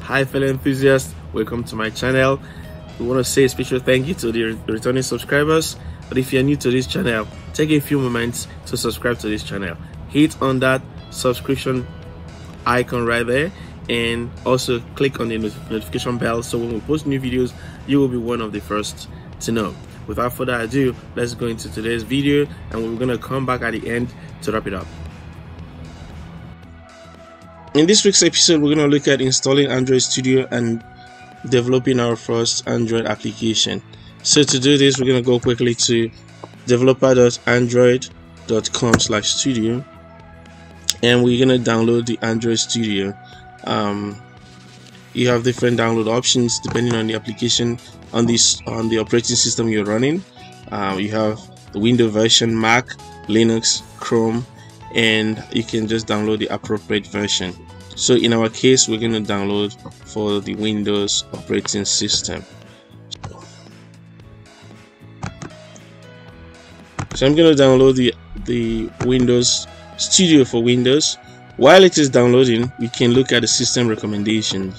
Hi fellow enthusiasts, welcome to my channel. We want to say a special thank you to the returning subscribers. But if you're new to this channel, take a few moments to subscribe to this channel. Hit on that subscription icon right there, and also click on the notification bell so when we post new videos, you will be one of the first to know. Without further ado, let's go into today's video, and we're going to come back at the end to wrap it up. In this week's episode, we're going to look at installing Android Studio and developing our first Android application. So to do this, we're going to go quickly to developer.android.com/studio, and we're going to download the Android Studio. You have different download options depending on the application on the operating system you're running. You have the Windows version, Mac, Linux, Chrome, and you can just download the appropriate version. So in our case, we're going to download for the Windows operating system. So I'm going to download the Windows Studio for Windows. While it is downloading, we can look at the system recommendations.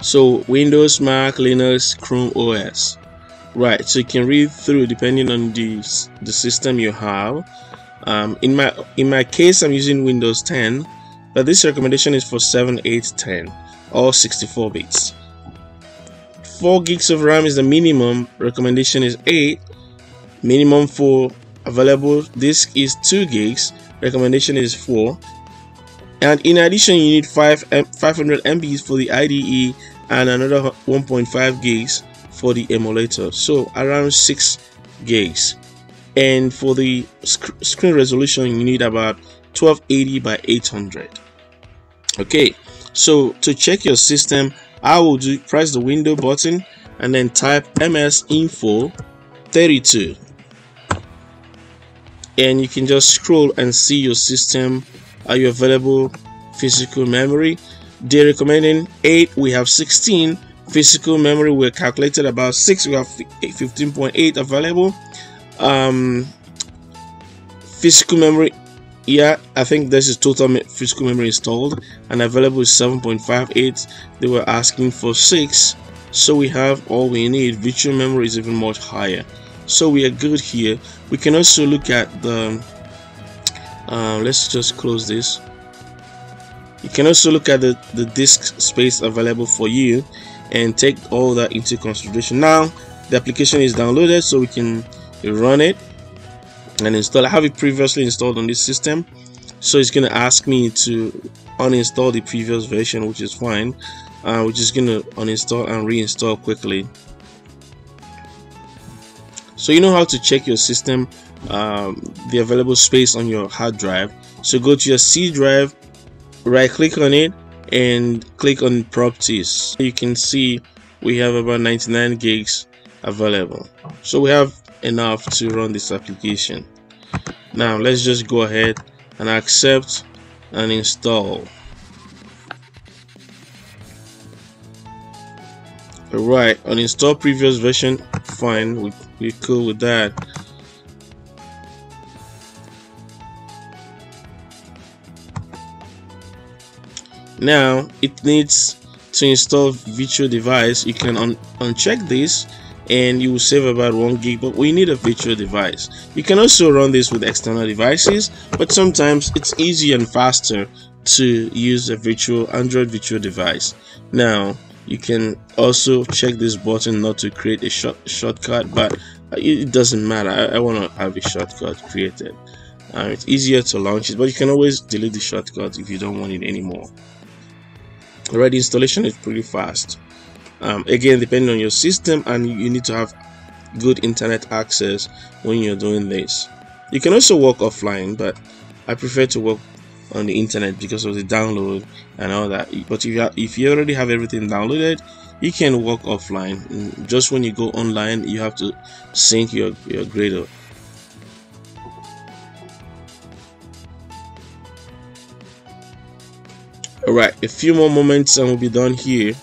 So Windows, Mac, Linux, Chrome OS. Right, so you can read through depending on the system you have. In my case, I'm using Windows 10, but this recommendation is for 7, 8, 10, or 64 bits. 4 gigs of RAM is the minimum. Recommendation is 8. Minimum for available disk is 2 gigs. Recommendation is 4. And in addition, you need 500 MB for the IDE and another 1.5 gigs for the emulator, so around 6 gigs. And for the screen resolution, you need about 1280 by 800. Okay, so to check your system, I will press the window button and then type msinfo32, and you can just scroll and see your system, your available physical memory. They're recommending 8. We have 16. Physical memory, we're calculated about 6. We have 15.8 available. Physical memory, yeah, I think this is total physical memory installed, and available is 7.58. They were asking for 6, so we have all we need. Virtual memory is even much higher, so we are good here. We can also look at the let's just close this. You can also look at the disk space available for you and take all that into consideration. Now the application is downloaded, so we can run it and install. I have it previously installed on this system, so it's going to ask me to uninstall the previous version, which is fine. We're just going to uninstall and reinstall quickly. So you know how to check your system, the available space on your hard drive. So go to your C drive, right click on it, and click on properties. You can see we have about 99 gigs available, so we have enough to run this application. Now let's just go ahead and accept and install. Alright, uninstall previous version, fine, we're cool with that. Now it needs to install virtual device. You can uncheck this and you will save about 1 gig, but we need a virtual device. You can also run this with external devices, but sometimes it's easier and faster to use a Android virtual device. Now you can also check this button not to create a shortcut, but it doesn't matter. I want to have a shortcut created. It's easier to launch it, but you can always delete the shortcut if you don't want it anymore. Alright, the installation is pretty fast. Again, depending on your system, and you need to have good internet access when you're doing this. You can also work offline, but I prefer to work on the internet because of the download and all that. But if you already have everything downloaded, you can work offline. Just when you go online, you have to sync your Gradle. Alright, a few more moments and we'll be done here.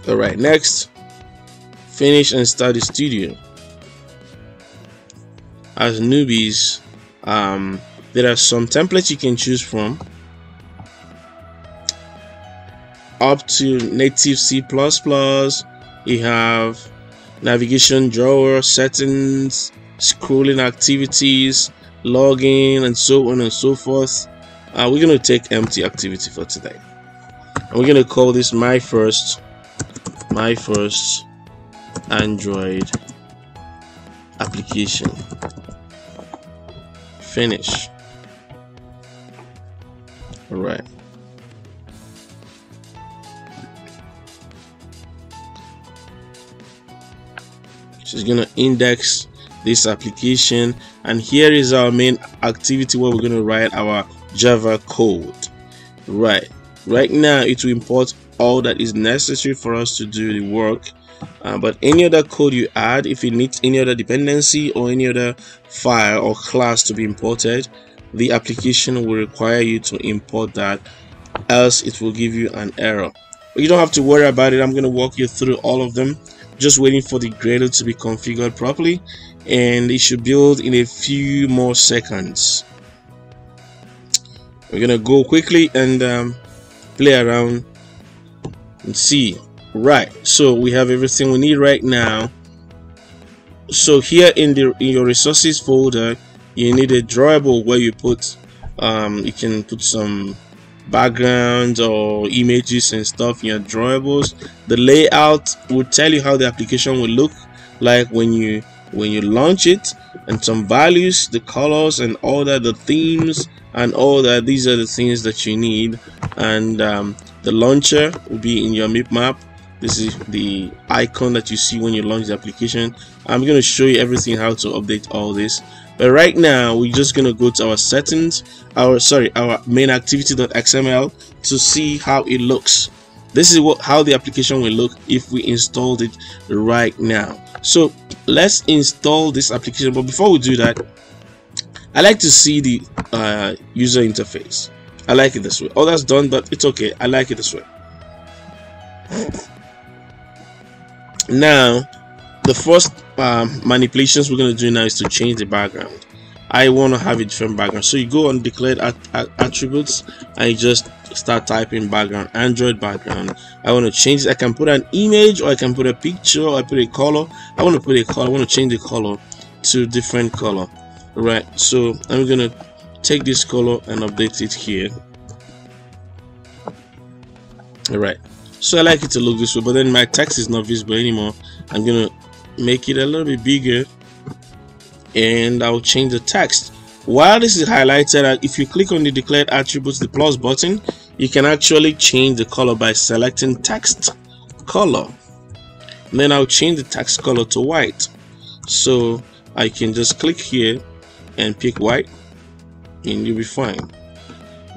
Alright, next, finish and start the studio. As newbies, There are some templates you can choose from, up to native C++. You have navigation drawer, settings, scrolling activities, login, and so on and so forth. We're going to take empty activity for today, and we're going to call this my first Android application. Finish. All right. She's gonna index this application, and here is our main activity where we're gonna write our Java code. Right now it will import all that is necessary for us to do the work, but any other code you add, if it needs any other dependency or any other file or class to be imported, the application will require you to import that, else it will give you an error. But you don't have to worry about it. I'm going to walk you through all of them, just waiting for the Gradle to be configured properly, and it should build in a few more seconds. We're going to go quickly and play around and see. Right, so we have everything we need right now. So here in your resources folder, you need a drawable where you put you can put some backgrounds or images and stuff in your drawables. The layout will tell you how the application will look like when you launch it, and some values, the colors and all that, the themes and all that. These are the things that you need, and the launcher will be in your map. This is the icon that you see when you launch the application. I'm going to show you everything, how to update all this, but right now we're just going to go to our settings, our main activity.xml, to see how it looks. This is how the application will look if we installed it right now. So let's install this application, but before we do that, I like to see the user interface. I like it this way. Oh, that's done, but it's okay. I like it this way. Now the first manipulations we're going to do now is to change the background. I want to have a different background, so you go on declared attributes and you just start typing background, Android background. I want to change it. I can put an image, or I can put a picture, or I put a color. I want to put a color. I want to change the color to different color. Right, so I'm going to take this color and update it here. All right, so I like it to look this way, but then my text is not visible anymore. I'm gonna make it a little bit bigger, and I'll change the text. While this is highlighted, if you click on the declared attributes, the plus button, you can actually change the color by selecting text color. And then I'll change the text color to white. So I can just click here and pick white, and you'll be fine.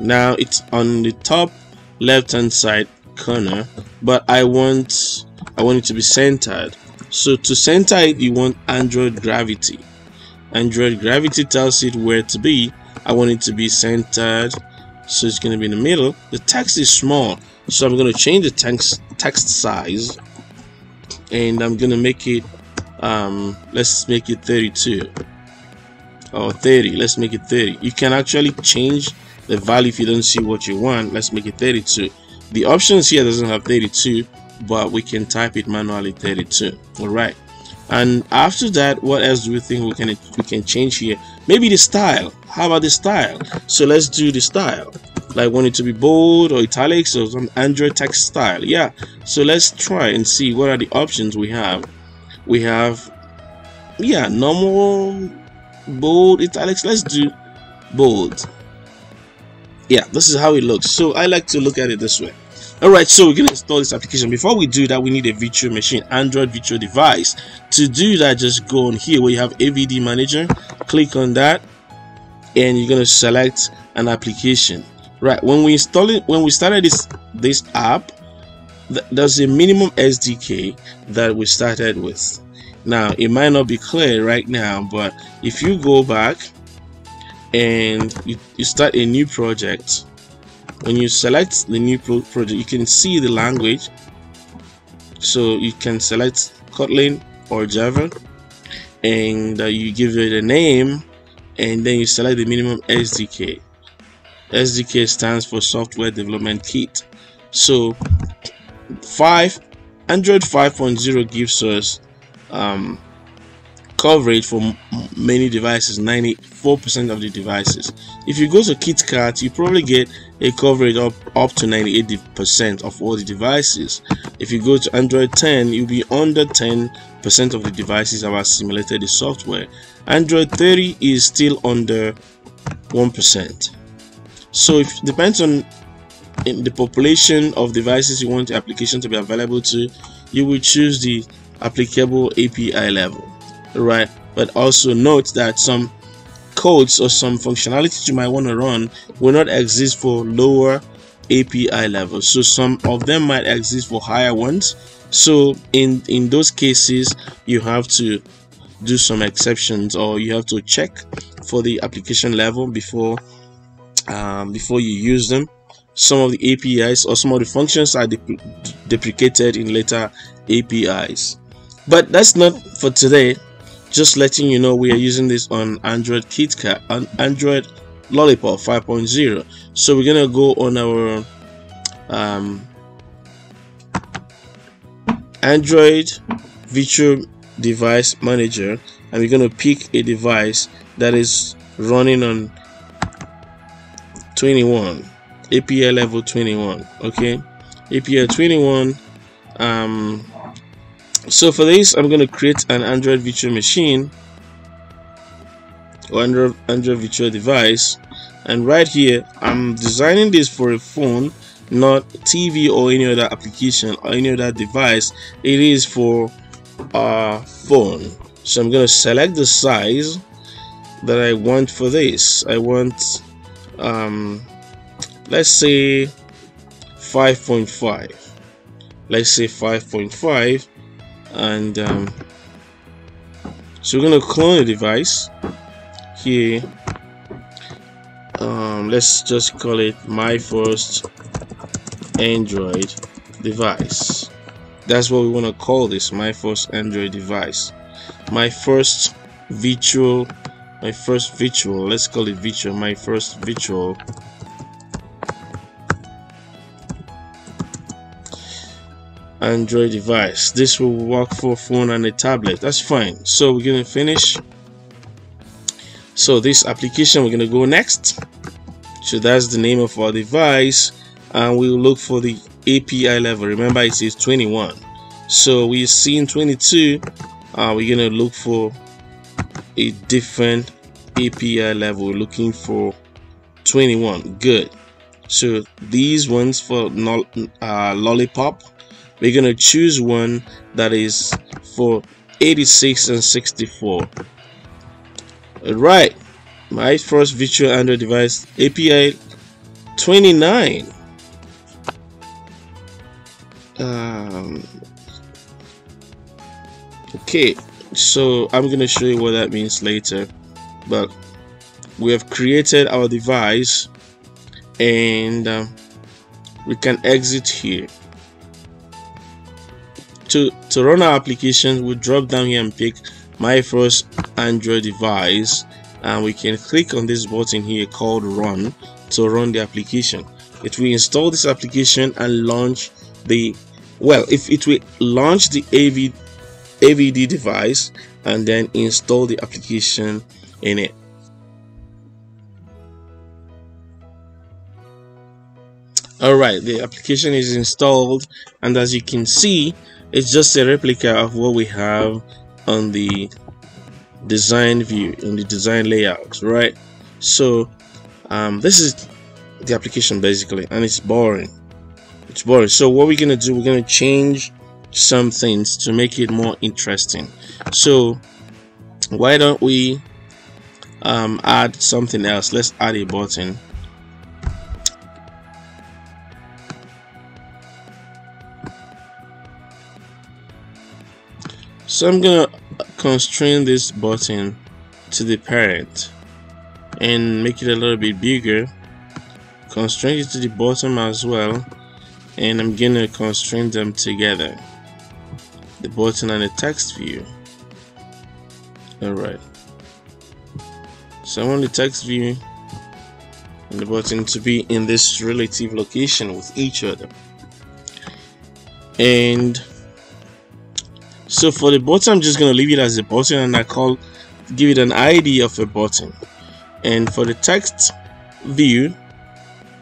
Now it's on the top left hand side corner, but I want it to be centered. So to center it, you want Android gravity. Android gravity tells it where to be. I want it to be centered, so it's going to be in the middle. The text is small, so I'm going to change the text size, and I'm going to make it let's make it 32 or 30. Let's make it 30. You can actually change the value if you don't see what you want. Let's make it 32. The options here doesn't have 32, but we can type it manually 32. All right, and after that, what else do we think we can change here? Maybe the style. How about the style? So let's do the style. Like, want it to be bold or italics or some Android text style. Yeah, so let's try and see what are the options we have. We have, yeah, normal, bold, italics. Let's do bold. Yeah, this is how it looks. So I like to look at it this way. All right, so we're going to install this application. Before we do that, we need a virtual machine, Android virtual device. To do that, just go on here where you have AVD manager, click on that, and you're going to select an application. Right, when we started this app, there's a minimum SDK that we started with. Now it might not be clear right now, but if you go back and you start a new project, when you select the new project, you can see the language. So you can select Kotlin or Java, and you give it a name, and then you select the minimum SDK. SDK stands for Software Development Kit. So Android 5.0 gives us coverage for many devices, 94% of the devices. If you go to KitKat, you probably get a coverage up to 98% of all the devices. If you go to Android 10, you'll be under 10% of the devices have assimilated the software. Android 30 is still under 1%. So it depends on the population of devices you want the application to be available to. You will choose the applicable API level, right? But also note that some codes or some functionalities you might want to run will not exist for lower API levels, so some of them might exist for higher ones. So in those cases, you have to do some exceptions, or you have to check for the application level before you use them. Some of the APIs or some of the functions are deprecated in later APIs. But that's not for today. Just letting you know, we are using this on Android KitKat, on Android Lollipop 5.0. So we're gonna go on our Android Virtual Device Manager, and we're gonna pick a device that is running on 21, API level 21. Okay, API 21. So for this, I'm going to create an Android virtual machine or Android virtual device, and right here I'm designing this for a phone, not TV or any other application or any other device. It is for a phone. So I'm going to select the size that I want for this. I want let's say 5.5. Let's say 5.5. And so we're going to clone the device here. Let's just call it my first Android device. That's what we want to call this, my first Android device. My first virtual, let's call it virtual, my first virtual Android device. This will work for phone and a tablet. That's fine. So we're going to finish. So this application, we're going to go next. So that's the name of our device, and we'll look for the API level. Remember, it says 21. So we're seeing 22. We're going to look for a different API level. We're looking for 21. Good. So these ones for Lollipop, we're going to choose one that is for 86 and 64. Alright, my first virtual Android device, API 29. Okay, so I'm going to show you what that means later, but we have created our device, and we can exit here. To run our application, we'll drop down here and pick my first Android device, and we can click on this button here called run to run the application. It will install this application and launch the, well, if it will launch the AVD device and then install the application in it. Alright, the application is installed, and as you can see, it's just a replica of what we have on the design view, in the design layout, right? So this is the application basically, and it's boring. It's boring. So what we're gonna do, we're gonna change some things to make it more interesting. So why don't we add something else? Let's add a button. So I'm gonna constrain this button to the parent and make it a little bit bigger. Constrain it to the bottom as well, and I'm gonna constrain them together, the button and the text view. Alright, So I want the text view and the button to be in this relative location with each other. And so for the button, I'm just going to leave it as a button, and give it an ID of a button. And for the text view,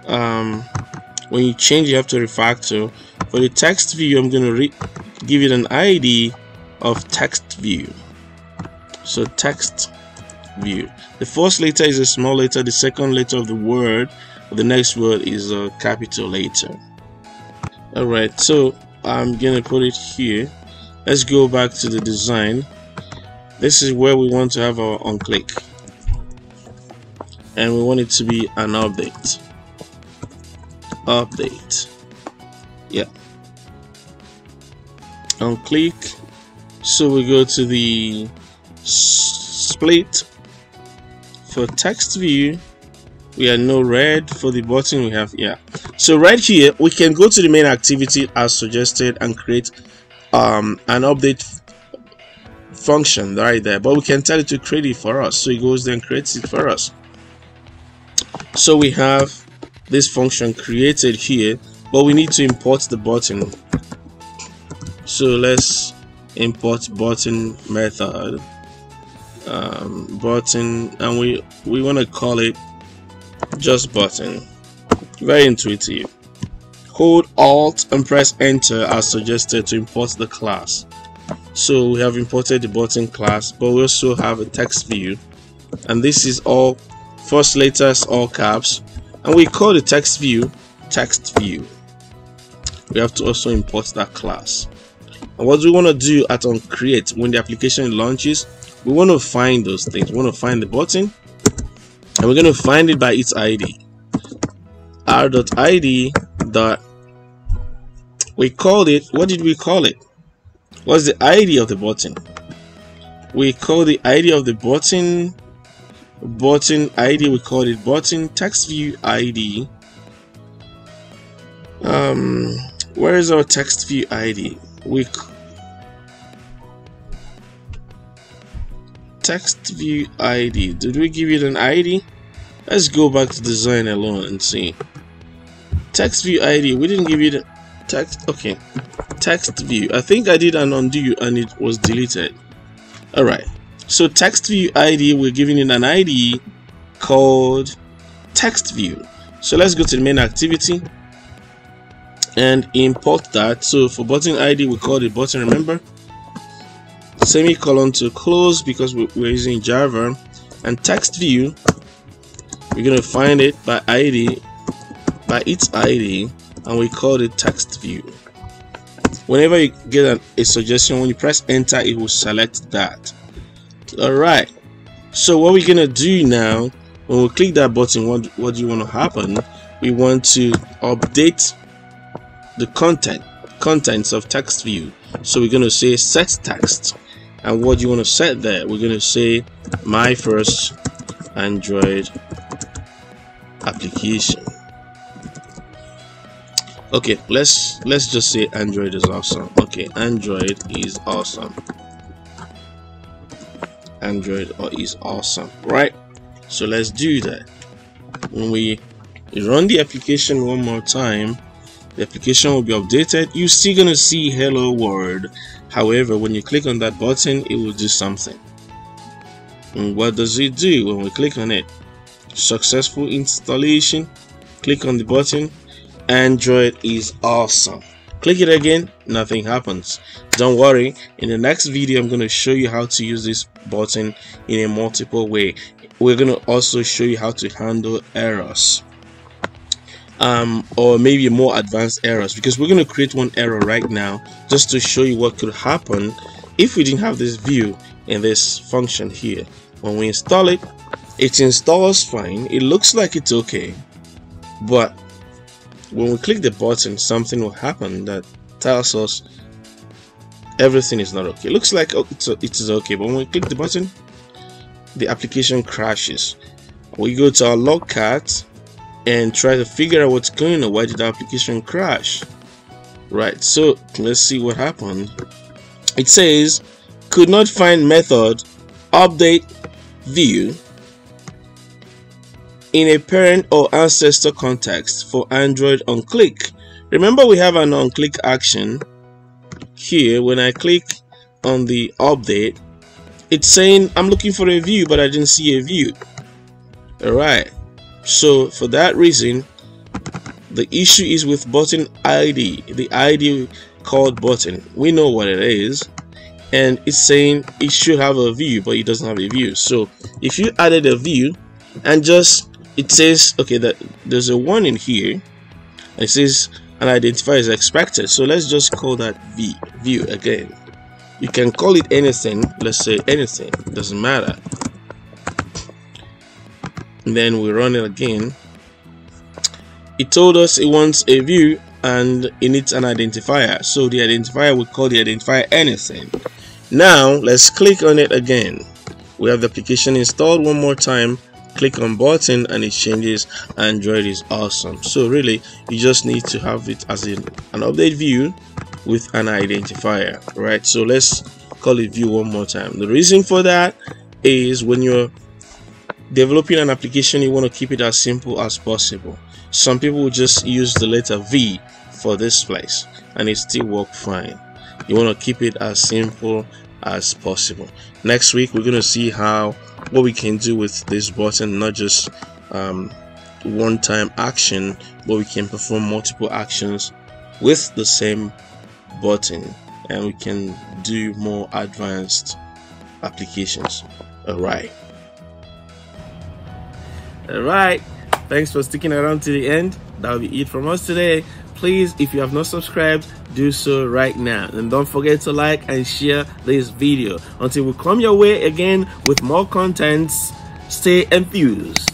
when you change, you have to refactor. For the text view, I'm going to give it an ID of text view. So text view. The first letter is a small letter. The second letter of the word, the next word, is a capital letter. Alright, so I'm gonna put it here. Let's go back to the design. This is where we want to have our on-click, and we want it to be an update. Yeah, on-click. So we go to the split. For text view, we have no red. For the button, we have, yeah. So right here, we can go to the main activity as suggested and create an update function right there, but we can tell it to create it for us. So it goes there and creates it for us. So we have this function created here, but we need to import the button. So let's import button method. Button, and we want to call it just button. Very intuitive. Hold Alt and press enter as suggested to import the class. So we have imported the button class, but we also have a text view, and this is all first letters, all caps, and we call the text view text view. We have to also import that class. And what we want to do at onCreate, when the application launches, we want to find those things. We want to find the button, and we're going to find it by its ID. r.id dot, we called it, what did we call it? What's the ID of the button? We call the ID of the button ID, we called it button text view ID. Where is our text view ID? Text view ID, did we give it an ID? Let's go back to design alone and see. Text view ID, we didn't give it a text. Okay, text view, I think I did an undo and it was deleted. Alright, so text view ID, we're giving it an ID called text view. So let's go to the main activity and import that. So for button ID, we call it button, remember, semicolon to close because we're using Java. And text view, we're going to find it by ID, by its ID, and we call it text view. Whenever you get a suggestion, when you press enter, it will select that. Alright, so what we're gonna do now, when we click that button, what do you want to happen? We want to update the contents of text view. So we're going to say set text, and what do you want to set there? We're going to say my first Android application. Okay, let's just say Android is awesome. Okay, Android is awesome. Android is awesome, right? So let's do that. When we run the application one more time, the application will be updated. You're still gonna see hello world. However, when you click on that button, it will do something. And what does it do when we click on it? Successful installation. Click on the button. Android is awesome. Click it again, nothing happens. Don't worry, in the next video I'm going to show you how to use this button in a multiple way. We're going to also show you how to handle errors, or maybe more advanced errors, because we're going to create one error right now just to show you what could happen if we didn't have this view and this function here. When we install it, it installs fine, it looks like it's okay, but when we click the button, something will happen that tells us everything is not okay. It looks like it is okay, but when we click the button, the application crashes. We go to our logcat and try to figure out what's going on. Why did the application crash? Right, so let's see what happened. It says could not find method update view in a parent or ancestor context for Android on click. Remember, we have an on click action here. When I click on the update, it's saying I'm looking for a view, but I didn't see a view. Alright, so for that reason, the issue is with button ID, the ID called button. We know what it is, and it's saying it should have a view, but it doesn't have a view. So if you added a view and just, it says, okay, that there's a warning here, and it says an identifier is expected. So let's just call that view again. You can call it anything, let's say anything, doesn't matter. And then we run it again. It told us it wants a view and it needs an identifier, so the identifier, we call the identifier anything. Now let's click on it again. We have the application installed one more time. Click on button and it changes. Android is awesome. So really, you just need to have it as an update view with an identifier, right? So let's call it view one more time. The reason for that is when you're developing an application, you want to keep it as simple as possible. Some people will just use the letter V for this place and it still work fine. You want to keep it as simple as possible. Next week we're going to see what we can do with this button, not just one-time action, but we can perform multiple actions with the same button, and we can do more advanced applications. Alright, thanks for sticking around to the end. That'll be it from us today. Please, if you have not subscribed, do so right now, and don't forget to like and share this video. Until we come your way again with more contents, stay enthused.